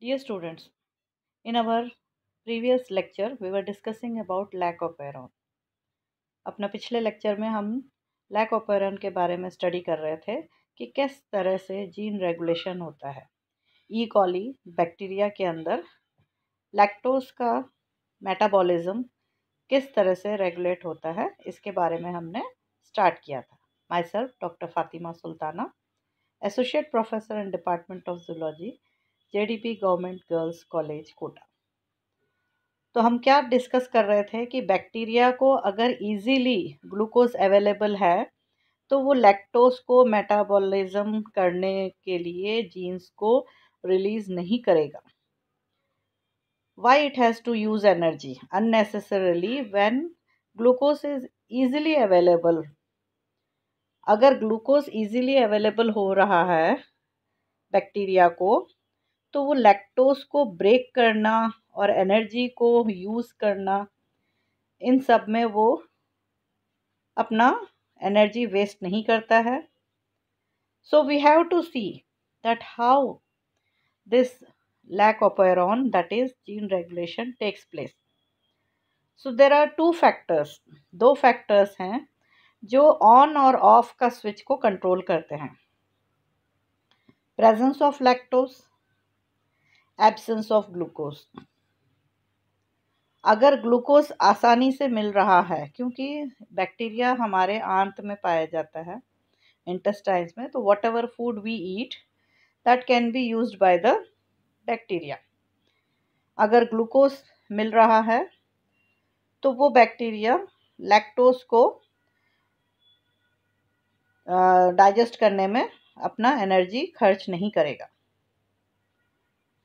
Dear students, in our previous lecture we were discussing about lack of iron. अपना पिछले lecture में हम lack of iron के बारे में स्टडी कर रहे थे कि किस तरह से जीन रेगुलेशन होता है। ई कॉली बैक्टीरिया के अंदर लैक्टोज का मेटाबॉलिज्म किस तरह से रेगुलेट होता है, इसके बारे में हमने स्टार्ट किया था। Myself doctor Fatima Sultana, associate professor in department of zoology, JDP government girls college Kota. तो हम क्या डिस्कस कर रहे थे कि बैक्टीरिया को अगर इजीली ग्लूकोज अवेलेबल है तो वो लैक्टोज को मेटाबॉलिज्म करने के लिए जीन्स को रिलीज नहीं करेगा। Why it has to use energy unnecessarily when glucose is easily available. अगर ग्लूकोज इजीली अवेलेबल हो रहा है बैक्टीरिया को, तो वो लैक्टोज को ब्रेक करना और एनर्जी को यूज़ करना, इन सब में वो अपना एनर्जी वेस्ट नहीं करता है। So we have to see that how this lack of iron, that is gene regulation, takes place. So there are two factors, दो फैक्टर्स हैं जो ऑन और ऑफ का स्विच को कंट्रोल करते हैं। Presence of lactose, absence of glucose. अगर glucose आसानी से मिल रहा है, क्योंकि बैक्टीरिया हमारे आंत में पाया जाता है, इंटेस्टाइन्स में, तो whatever food we eat that can be used by the bacteria. अगर ग्लूकोज मिल रहा है तो वो बैक्टीरिया लैक्टोज को डाइजेस्ट करने में अपना एनर्जी खर्च नहीं करेगा।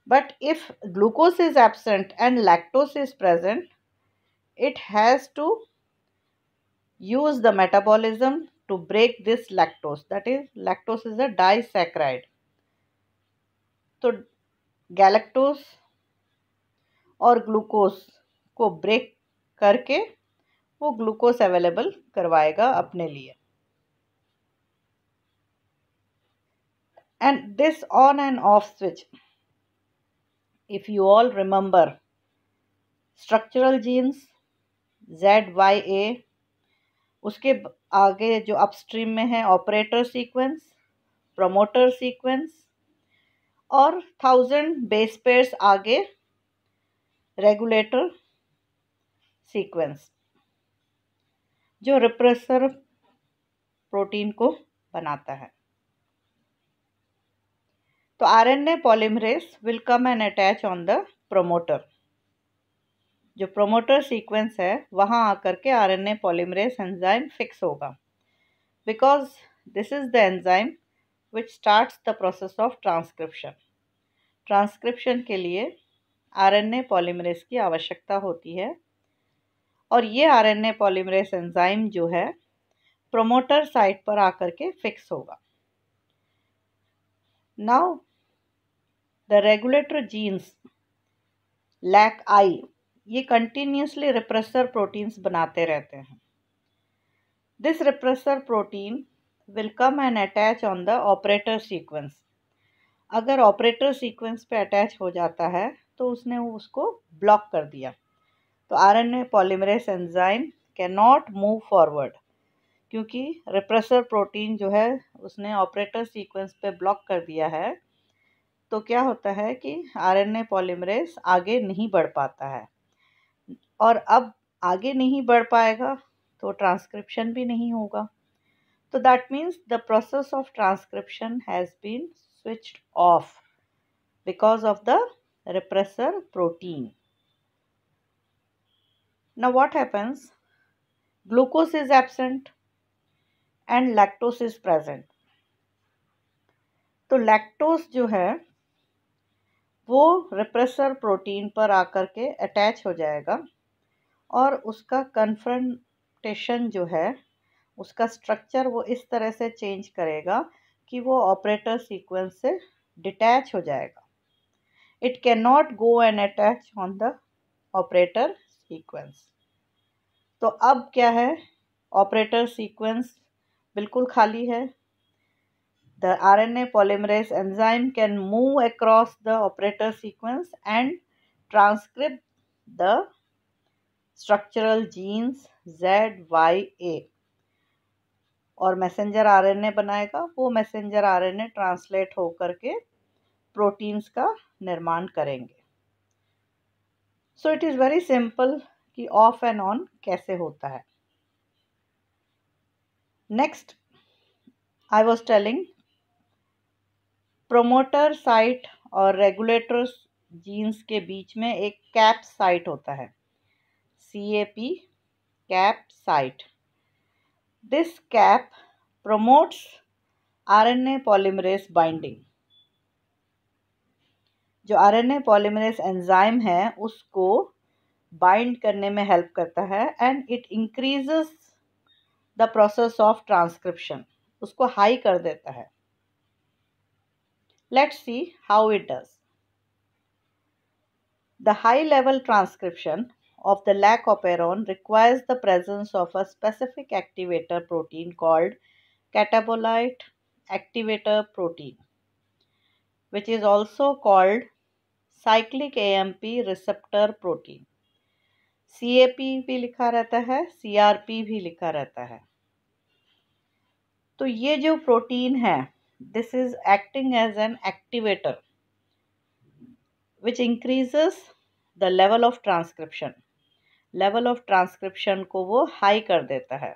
But if glucose is absent and lactose is present, it has to use the metabolism to break this lactose. That is, lactose is a disaccharide. तो गैलेक्टोज और ग्लूकोज को ब्रेक करके वो ग्लूकोज अवेलेबल करवाएगा अपने लिए। And this on end off switch, if you all remember structural genes ZYA, उसके आगे जो अपस्ट्रीम में है ऑपरेटर सीक्वेंस, प्रमोटर सीक्वेंस, और 1000 बेस पेयर्स आगे रेगुलेटर सीक्वेंस, जो रिप्रेसर प्रोटीन को बनाता है। तो RNA polymerase will come and attach on the promoter. जो प्रोमोटर सीक्वेंस है वहाँ आकर के आरएनए पॉलीमरेज एंजाइम फिक्स होगा, because this is the enzyme which starts the process of transcription. Transcription के लिए आरएनए पॉलीमरेज की आवश्यकता होती है, और ये आरएनए पॉलीमरेज एंजाइम जो है प्रोमोटर साइट पर आकर के फिक्स होगा। Now the regulator jeans LAC-I, ये कंटिन्यूसली रिप्रेसर प्रोटीन्स बनाते रहते हैं। This repressor protein will come and attach on the operator sequence. अगर ऑपरेटर सीक्वेंस पे अटैच हो जाता है तो उसने उसको ब्लॉक कर दिया, तो RNA polymerase enzyme can not move forward, क्योंकि रिप्रेसर प्रोटीन जो है उसने ऑपरेटर सीक्वेंस पे ब्लॉक कर दिया है। तो क्या होता है कि आरएनए पॉलीमरेज आगे नहीं बढ़ पाता है, और अब आगे नहीं बढ़ पाएगा तो ट्रांसक्रिप्शन भी नहीं होगा। तो that means the process of transcription has been switched off because of the repressor protein. Now what happens? Glucose is absent and lactose is present. तो लैक्टोज जो है वो रिप्रेसर प्रोटीन पर आकर के अटैच हो जाएगा, और उसका कन्फ्रंटेशन जो है, उसका स्ट्रक्चर वो इस तरह से चेंज करेगा कि वो ऑपरेटर सीक्वेंस से डिटैच हो जाएगा। It can not go and attach on the operator sequence. तो अब क्या है, ऑपरेटर सीक्वेंस बिल्कुल खाली है, The RNA polymerase enzyme can move across the operator sequence and transcript the structural genes Z, Y, A और मैसेंजर आरएनए बनाएगा। वो मैसेंजर आरएनए ट्रांसलेट होकर के प्रोटीन्स का निर्माण करेंगे। So it is very simple कि ऑफ एंड ऑन कैसे होता है। Next I was telling promoter site और रेगुलेटर जीन्स के बीच में एक कैप साइट होता है, CAP cap site. This cap promotes RNA polymerase binding। जो RNA polymerase एंजाइम है उसको बाइंड करने में हेल्प करता है and it increases the process of transcription, उसको हाई कर देता है। Let's see how it does. The high level transcription of the lac operon requires the presence of a specific activator protein called catabolite activator protein, which is also called cyclic AMP receptor protein। CAP भी लिखा रहता है, CRP भी लिखा रहता है। तो ये जो प्रोटीन है, this is acting as an activator which increases the level of transcription. Level of transcription को वो हाई कर देता है।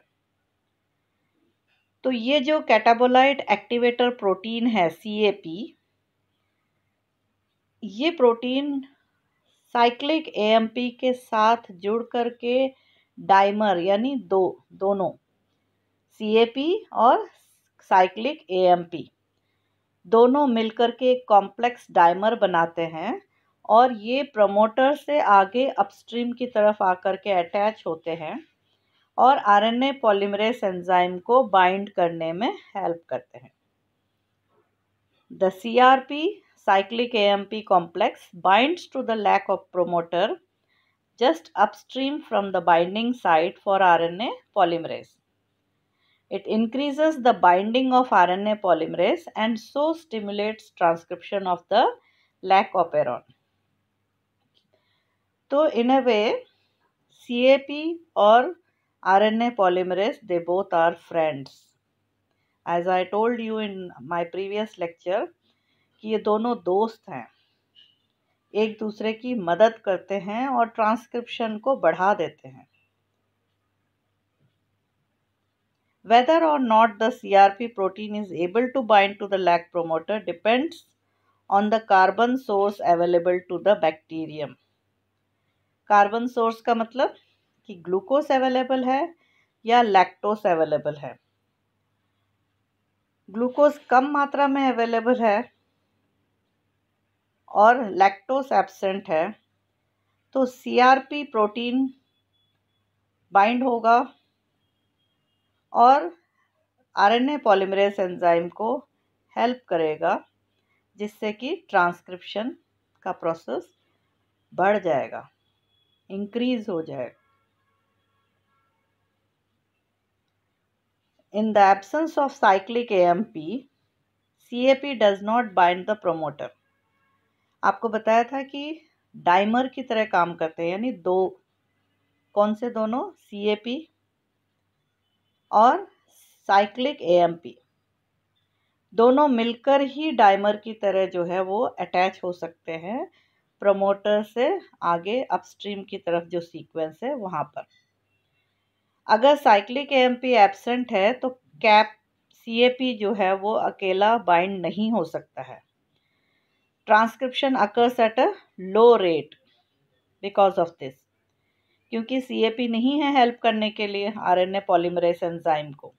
तो ये जो कैटाबोलाइट एक्टिवेटर प्रोटीन है CAP, ये प्रोटीन साइक्लिक AMP के साथ जुड़ करके डाइमर यानी दोनों CAP और साइक्लिक AMP दोनों मिलकर के एक कॉम्प्लेक्स डाइमर बनाते हैं और ये प्रमोटर से आगे अपस्ट्रीम की तरफ आकर के अटैच होते हैं और RNA पॉलीमरेज एंजाइम को बाइंड करने में हेल्प करते हैं। The CRP cyclic AMP complex binds to the lac of promoter just upstream from the binding site for RNA polymerase. It increases the binding of RNA polymerase and so stimulates transcription of the lac operon. So in a way, CAP or RNA polymerase, they both are friends. As I told you in my previous lecture कि ये दोनों दोस्त हैं, एक दूसरे की मदद करते हैं और ट्रांसक्रिप्शन को बढ़ा देते हैं। Whether or not the CRP protein is able to bind to the lac promoter depends on the carbon source available to the bacterium. Carbon source का मतलब कि ग्लूकोज अवेलेबल है या लैक्टोस अवेलेबल है। ग्लूकोज कम मात्रा में अवेलेबल है और लैक्टोस एब्सेंट है, तो CRP प्रोटीन बाइंड होगा और RNA पॉलीमरेज एंजाइम को हेल्प करेगा, जिससे कि ट्रांसक्रिप्शन का प्रोसेस बढ़ जाएगा, इंक्रीज हो जाएगा। In the absence of cyclic AMP, CAP does not bind the promoter. आपको बताया था कि डाइमर की तरह काम करते हैं, यानी दो, कौन से दोनों, CAP और साइक्लिक AMP दोनों मिलकर ही डाइमर की तरह जो है वो अटैच हो सकते हैं प्रमोटर से आगे अपस्ट्रीम की तरफ जो सीक्वेंस है वहाँ पर। अगर साइक्लिक AMP एब्सेंट है तो CAP जो है वो अकेला बाइंड नहीं हो सकता है। Transcription occurs at a low rate because of this, क्योंकि CAP नहीं है हेल्प करने के लिए RNA पॉलीमरेज एंजाइम को।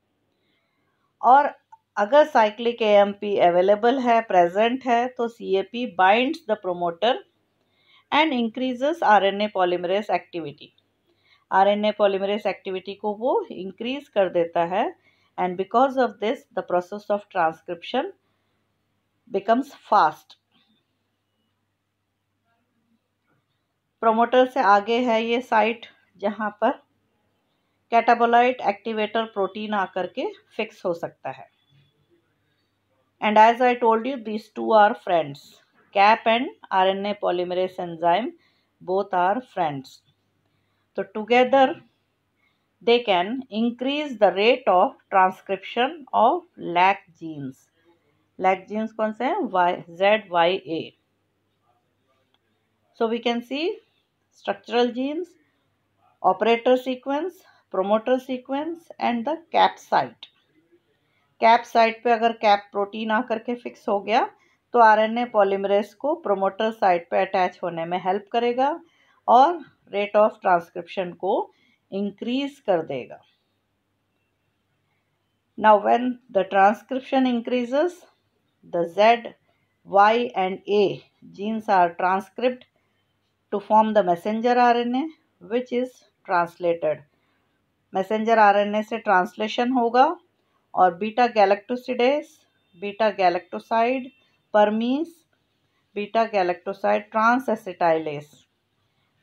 और अगर साइक्लिक AMP अवेलेबल है, प्रेजेंट है, तो CAP binds the promoter and increases RNA polymerase activity. RNA polymerase activity को वो इंक्रीज कर देता है and because of this the process of transcription becomes fast. Promoter से आगे है ये साइट जहाँ पर कैटाबोलाइट एक्टिवेटर प्रोटीन आकर के फिक्स हो सकता है। And as I told you, these two are friends. CAP and RNA polymerase enzyme both are friends. So together they can increase the rate of transcription of LAC genes. LAC genes कौन से हैं? ZYA. So we can see structural genes, operator sequence, promoter sequence and the cap site. Cap site पे अगर cap protein आकर के fix हो गया तो आरएनए पॉलीमरेज को प्रोमोटर साइट पे अटैच होने में हेल्प करेगा और रेट ऑफ ट्रांसक्रिप्शन को इंक्रीज कर देगा. Now when the transcription increases, the Z, Y and A genes are transcribed to form the messenger RNA which is translated. Messenger RNA से translation होगा और beta galactosidase, beta galactoside, permease, beta galactoside transacetylase,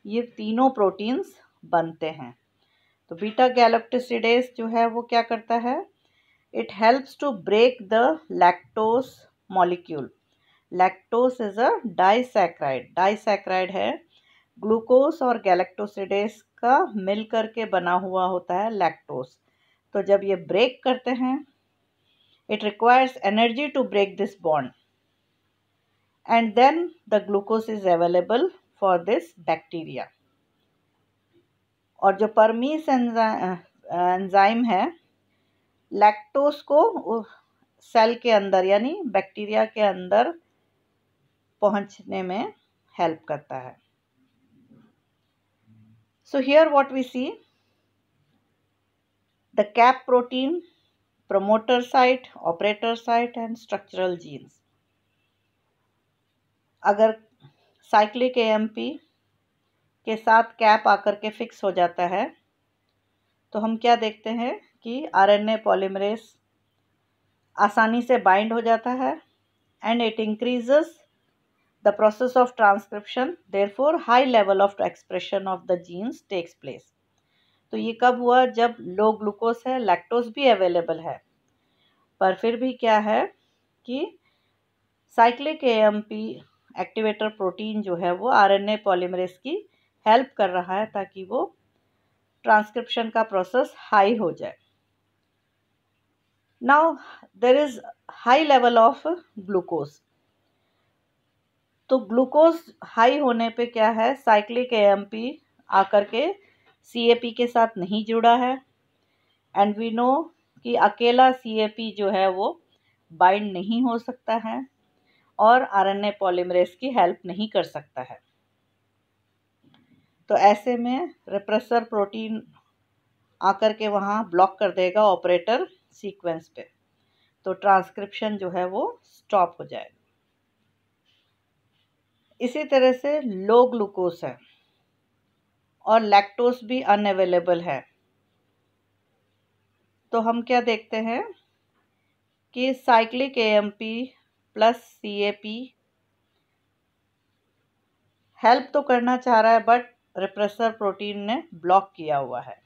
ये तीनों proteins बनते हैं. तो beta गैलेक्टोसिडेस जो है वो क्या करता है? It helps to break the lactose molecule. Lactose is a disaccharide. Disaccharide है ग्लूकोस और गैलेक्टोसिडेस का मिल करके बना हुआ होता है लैक्टोस. तो जब ये ब्रेक करते हैं, it requires energy to break this bond and then the glucose is available for this bacteria. और जो परमीस एंजाइम है लैक्टोस को सेल के अंदर यानी बैक्टीरिया के अंदर पहुंचने में हेल्प करता है. So here what we see, the cap protein, promoter site, operator site and structural genes. अगर साइक्लिक एएमपी के साथ कैप आकर के फिक्स हो जाता है तो हम क्या देखते हैं कि आरएनए पॉलीमरेज आसानी से बाइंड हो जाता है and it increases the process of transcription, therefore high level of expression of the genes takes place. तो ये कब हुआ? जब लो ग्लूकोज है, लैक्टोज भी अवेलेबल है, पर फिर भी क्या है कि साइक्लिक एएमपी एक्टिवेटर प्रोटीन जो है वो आरएनए पॉलीमरेज की हेल्प कर रहा है ताकि वो ट्रांसक्रिप्शन का प्रोसेस हाई हो जाए. Now there is high level of glucose. तो ग्लूकोज हाई होने पे क्या है, साइक्लिक एएमपी आकर के सीएपी के साथ नहीं जुड़ा है एंड वी नो कि अकेला सीएपी जो है वो बाइंड नहीं हो सकता है और आरएनए पॉलीमरेज की हेल्प नहीं कर सकता है. तो ऐसे में रिप्रेसर प्रोटीन आकर के वहाँ ब्लॉक कर देगा ऑपरेटर सीक्वेंस पे, तो ट्रांसक्रिप्शन जो है वो स्टॉप हो जाएगा. इसी तरह से लो ग्लूकोज है और लैक्टोज भी अनअवेलेबल है, तो हम क्या देखते हैं कि cyclic AMP plus CAP help तो करना चाह रहा है बट रिप्रेसर प्रोटीन ने ब्लॉक किया हुआ है.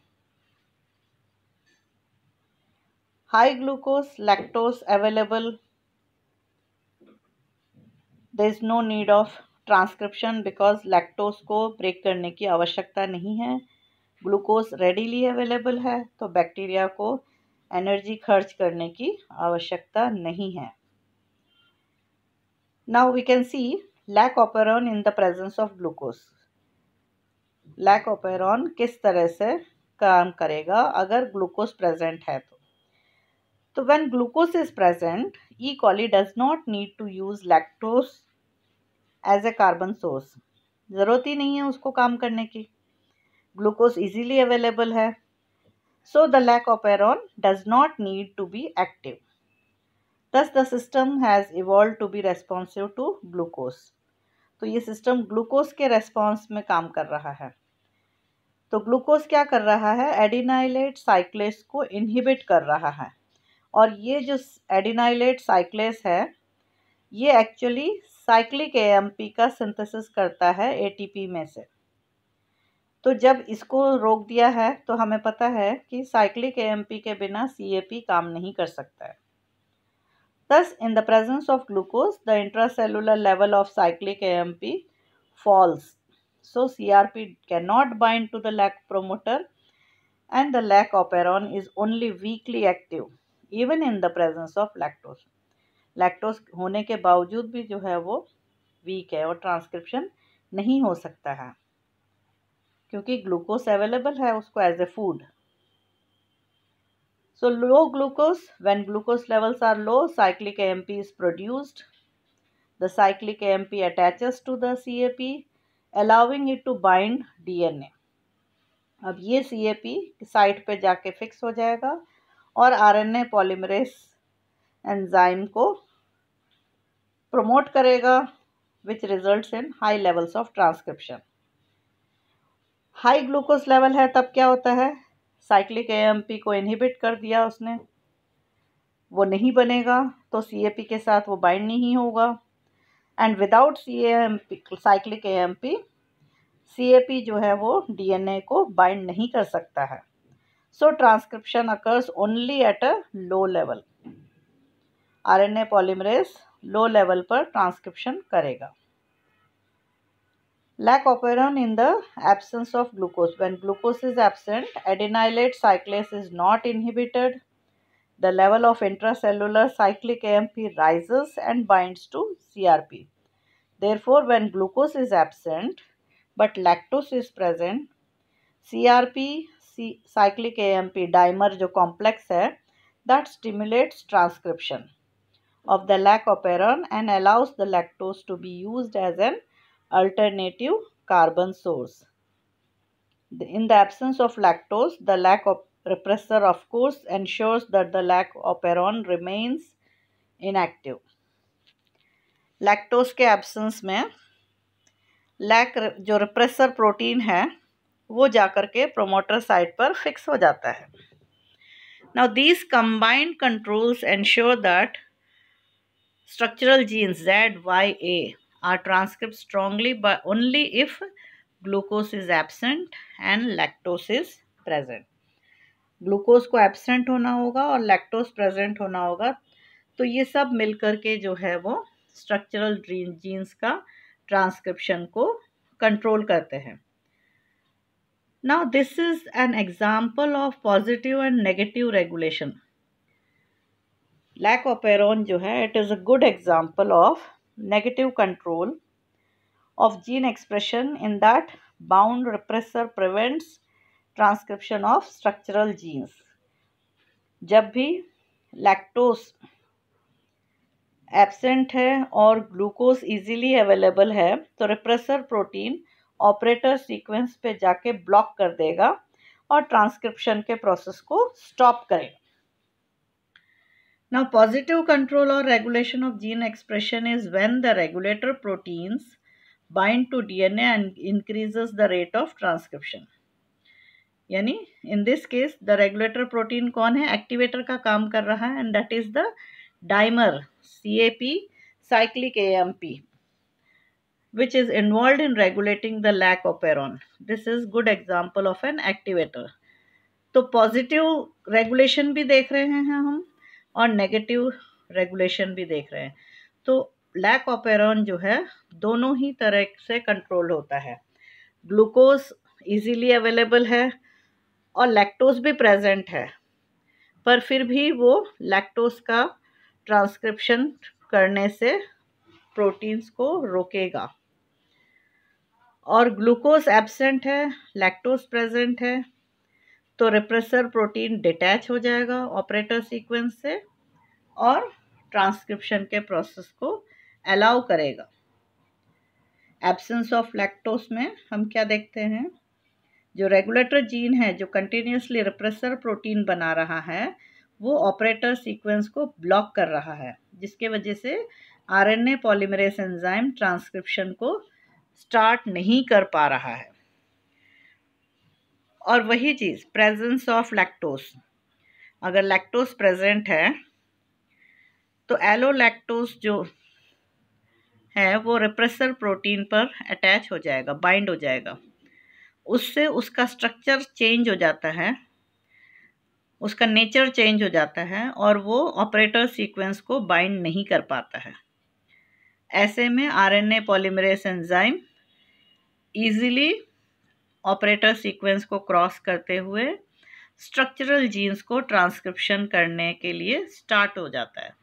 High glucose lactose available, there is no need of transcription because lactose को ब्रेक करने की आवश्यकता नहीं है. ग्लूकोज रेडीली अवेलेबल है तो बैक्टीरिया को एनर्जी खर्च करने की आवश्यकता नहीं है. Now we can see lac operon in the presence of glucose. Lac operon किस तरह से काम करेगा अगर ग्लूकोज प्रेजेंट है तो when glucose is present, E. coli does not need to use lactose as a carbon source. ज़रूरत ही नहीं है उसको काम करने की, ग्लूकोज इजीली अवेलेबल है. So the lac operon does not need to be active. Thus the system has evolved to be responsive to glucose. तो ये सिस्टम ग्लूकोज के रेस्पॉन्स में काम कर रहा है. तो ग्लूकोज क्या कर रहा है, एडिनाइलेट साइक्लेस को इनहिबिट कर रहा है और ये जो एडिनाइलेट साइक्लेस है ये एक्चुअली साइक्लिक एएमपी का सिंथेसिस करता है एटीपी में से. तो जब इसको रोक दिया है तो हमें पता है कि साइक्लिक एएमपी के बिना सीएपी काम नहीं कर सकता है. Thus, in the presence of glucose, the intracellular level of cyclic AMP falls. So, CRP cannot bind to the LAC promoter and the LAC operon is only weakly active even in the presence of lactose. Lactose होने के बावजूद भी जो है वो week है और transcription नहीं हो सकता है क्योंकि ग्लूकोज अवेलेबल है उसको as a food. So low glucose, when glucose levels are low, cyclic AMP is produced. The cyclic AMP attaches to the CAP, allowing it to bind DNA. अब ये CAP साइट पे जाके fix हो जाएगा और RNA polymerase enzyme को promote करेगा, which results in high levels of transcription. High glucose level है तब क्या होता है, साइक्लिक AMP को इनहिबिट कर दिया उसने, वो नहीं बनेगा तो CAP के साथ वो बाइंड नहीं होगा. And without cyclic AMP CAP जो है वो DNA को बाइंड नहीं कर सकता है. So transcription occurs only at a low level. RNA polymerase low level पर ट्रांसक्रिप्शन करेगा. Lac operon in the absence of glucose. When glucose is absent, adenylate cyclase is not inhibited. The level of intracellular cyclic AMP rises and binds to CRP. Therefore, when glucose is absent but lactose is present, CRP cyclic AMP dimer जो complex है, that stimulates transcription of the lac operon and allows the lactose to be used as an alternative carbon source. In the absence of lactose, the lac repressor of course ensures that the lac operon remains inactive. Lactose के absence में lack जो repressor protein है वो जाकर के promoter site पर fix हो जाता है. Now these combined controls ensure that structural genes Z, Y, A are transcribed strongly but only if glucose is absent and lactose is present. Glucose को एब्सेंट होना होगा और लैक्टोज प्रेजेंट होना होगा, तो ये सब मिलकर के जो है वो स्ट्रक्चरल जीन्स का ट्रांसक्रिप्शन को कंट्रोल करते हैं. Now this is an example of positive and negative regulation. Lac operon जो है it is a good example of negative control of gene expression in that bound repressor prevents transcription of structural genes. जब भी lactose absent है और glucose easily available है तो repressor protein operator sequence पे जाके ब्लॉक कर देगा और ट्रांसक्रिप्शन के प्रोसेस को स्टॉप करेगा. Now positive control or regulation of gene expression is when the regulator proteins bind to DNA and increases the rate of transcription. यानी in this case the regulator protein कौन है, activator का काम कर रहा है and that is the dimer CAP cyclic AMP which is involved in regulating the lac operon. This is good example of an activator. तो positive regulation भी देख रहे हैं हम और नेगेटिव रेगुलेशन भी देख रहे हैं. तो लैक ओपेरॉन जो है दोनों ही तरह से कंट्रोल होता है. ग्लूकोज इजीली अवेलेबल है और लैक्टोज भी प्रेजेंट है, पर फिर भी वो लैक्टोज का ट्रांसक्रिप्शन करने से प्रोटीन्स को रोकेगा. और ग्लूकोज एब्सेंट है, लैक्टोज प्रेजेंट है, तो रिप्रेसर प्रोटीन डिटैच हो जाएगा ऑपरेटर सीक्वेंस से और ट्रांसक्रिप्शन के प्रोसेस को अलाउ करेगा. एब्सेंस ऑफ लैक्टोज में हम क्या देखते हैं, जो रेगुलेटर जीन है जो कंटिन्यूसली रिप्रेसर प्रोटीन बना रहा है वो ऑपरेटर सीक्वेंस को ब्लॉक कर रहा है, जिसके वजह से RNA पॉलीमरेज एंजाइम ट्रांसक्रिप्शन को स्टार्ट नहीं कर पा रहा है. और वही चीज़ प्रेजेंस ऑफ लैक्टोज, अगर लैक्टोज प्रेजेंट है तो एलोलैक्टोज जो है वो रिप्रेसर प्रोटीन पर अटैच हो जाएगा, बाइंड हो जाएगा. उससे उसका स्ट्रक्चर चेंज हो जाता है. उसका नेचर चेंज हो जाता है और वो ऑपरेटर सीक्वेंस को बाइंड नहीं कर पाता है। ऐसे में RNA polymerase enzyme easily operator sequence को क्रॉस करते हुए स्ट्रक्चरल जीन्स को ट्रांसक्रिप्शन करने के लिए स्टार्ट हो जाता है,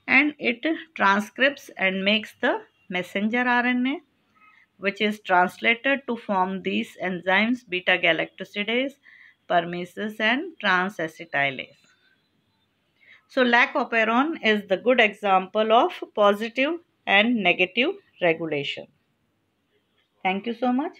and it transcripts and makes the messenger RNA, which is translated to form these enzymes beta galactosidase, permeases, and transacetylase. So lac operon is the good example of positive and negative regulation. Thank you so much.